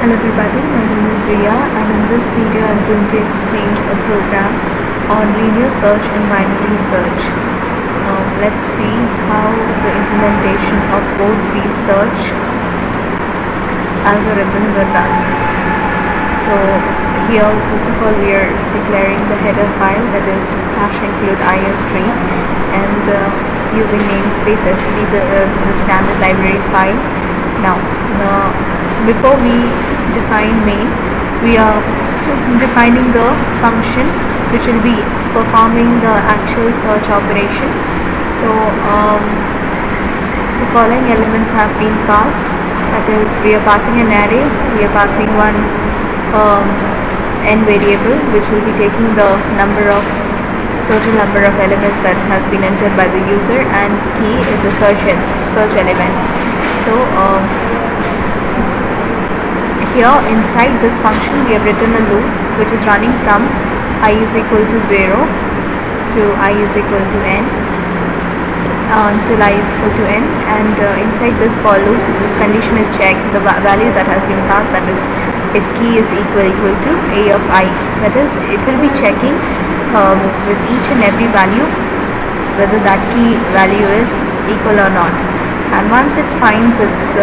Hello everybody, my name is Ria and in this video I am going to explain a program on linear search and binary search. Let's see how the implementation of both these search algorithms are done. So here first of all we are declaring the header file, that is #include IOStream, and using namespace std. This is standard library file. Now before we define main, we are defining the function which will be performing the actual search operation. So the following elements have been passed, that is we are passing an array, we are passing one n variable which will be taking the total number of elements that has been entered by the user, and key is the search element. So here inside this function we have written a loop which is running from I is equal to 0 to I is equal to n until I is equal to n, and inside this for loop this condition is checked, the value that has been passed, that is if key is equal to a of I, that is it will be checking with each and every value whether that key value is equal or not, and once it finds its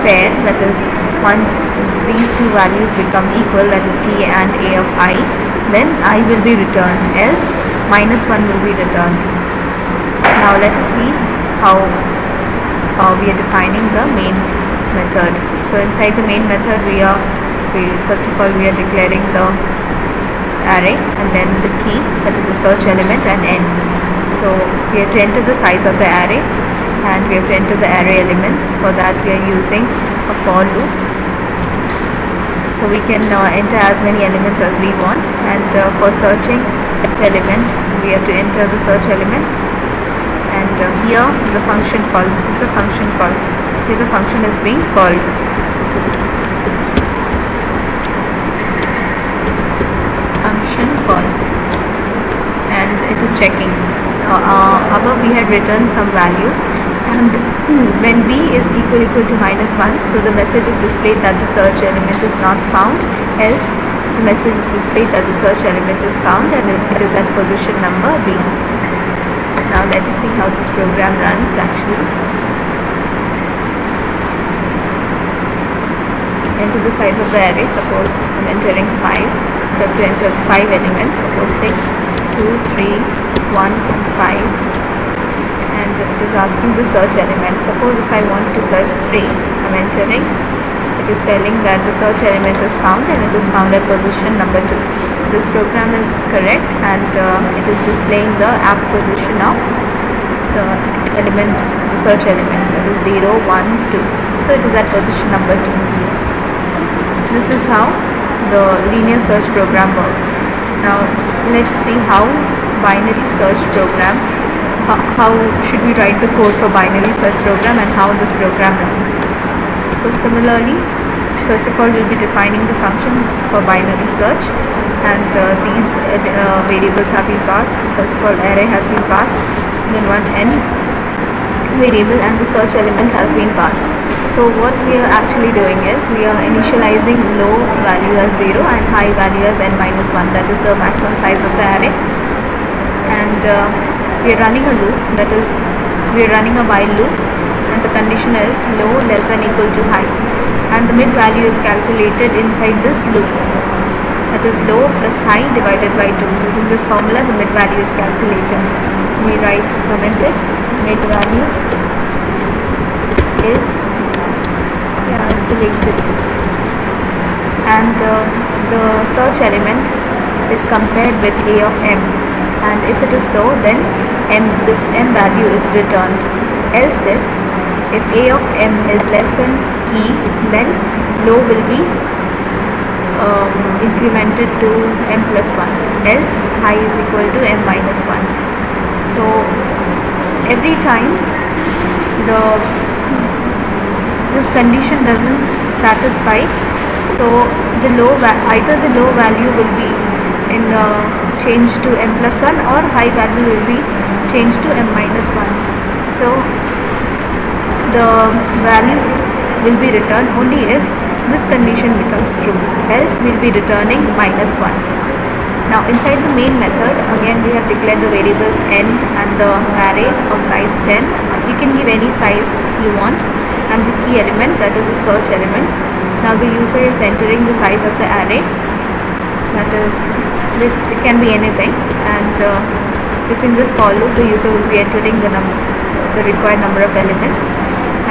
pair, that is once these two values become equal, that is key and a of I, then I will be returned, else -1 will be returned. Now let us see how we are defining the main method. So inside the main method first of all we are declaring the array and then the key, that is the search element, and n. So we have to enter the size of the array and we have to enter the array elements. For that we are using a for loop, so we can enter as many elements as we want, and for searching the element we have to enter the search element, and here the function call, this is the function call, here the function is being called. Function call, and it is checking. Above we had written some values, and when b is equal to -1, so the message is displayed that the search element is not found, else the message is displayed that the search element is found and it is at position number b. Now let us see how this program runs actually. Enter the size of the array, suppose I am entering 5, so I have to enter 5 elements, suppose 6, 2, 3, 1 and 5, and it is asking the search element. Suppose if I want to search 3, I am entering, it is telling that the search element is found and it is found at position number 2. So this program is correct, and it is displaying the apt position of the element, the search element, that is 0, 1, 2. So it is at position number 2. This is how the linear search program works. Now let's see how binary search program, how should we write the code for binary search program and how this program runs. So similarly, first of all we'll be defining the function for binary search, and these variables have been passed. First of all array has been passed, then one n variable and the search element has been passed. So what we are actually doing is we are initializing low value as 0 and high value as n-1, that is the maximum size of the array, and we are running a loop, that is we are running a while loop, and the condition is low less than equal to high, and the mid value is calculated inside this loop, that is low plus high divided by 2. Using this formula the mid value is calculated. We comment it, mid value is calculated, and the search element is compared with a of m, and if it is so then this m value is returned, else if a of m is less than key, then low will be incremented to m plus 1, else high is equal to m-1. So every time this condition doesn't satisfy, so either the low value will be changed to m plus 1 or high value will be changed to m-1. So the value will be returned only if this condition becomes true, else we'll be returning -1. Now inside the main method, again we have declared the variables n and the array of size 10. You can give any size you want, and the key element, that is the search element. Now the user is entering the size of the array, that is, it can be anything, and using this for loop the user will be entering the required number of elements,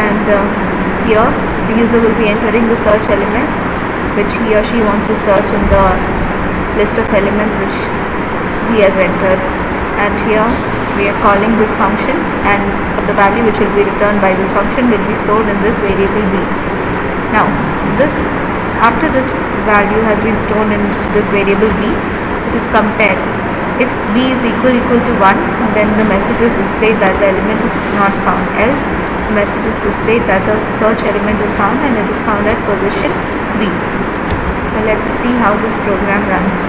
and here the user will be entering the search element which he or she wants to search in the list of elements which he has entered, and here we are calling this function, and the value which will be returned by this function will be stored in this variable b. Now after this value has been stored in this variable b, it is compared. If b is equal to 1, then the message is displayed that the element is not found, else the message is displayed that the search element is found and it is found at position b. Now let us see how this program runs.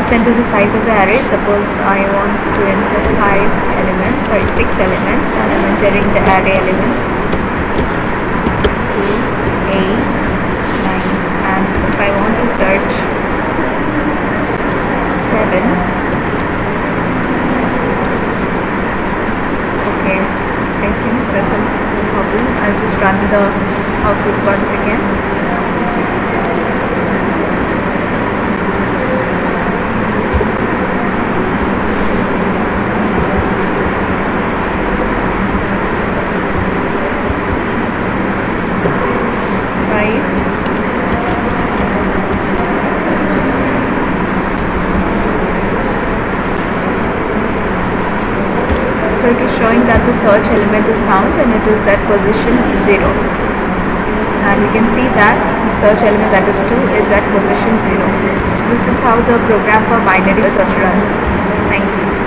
Enter the size of the array. Suppose I want to enter 6 elements, and I am entering the array elements 2, 8, 9, and if I want to search 7, okay, I think there's some problem. I'll just run the output once again. So it is showing that the search element is found and it is at position 0, and we can see that the search element, that is 2, is at position 0. So this is how the program for binary search runs. Thank you.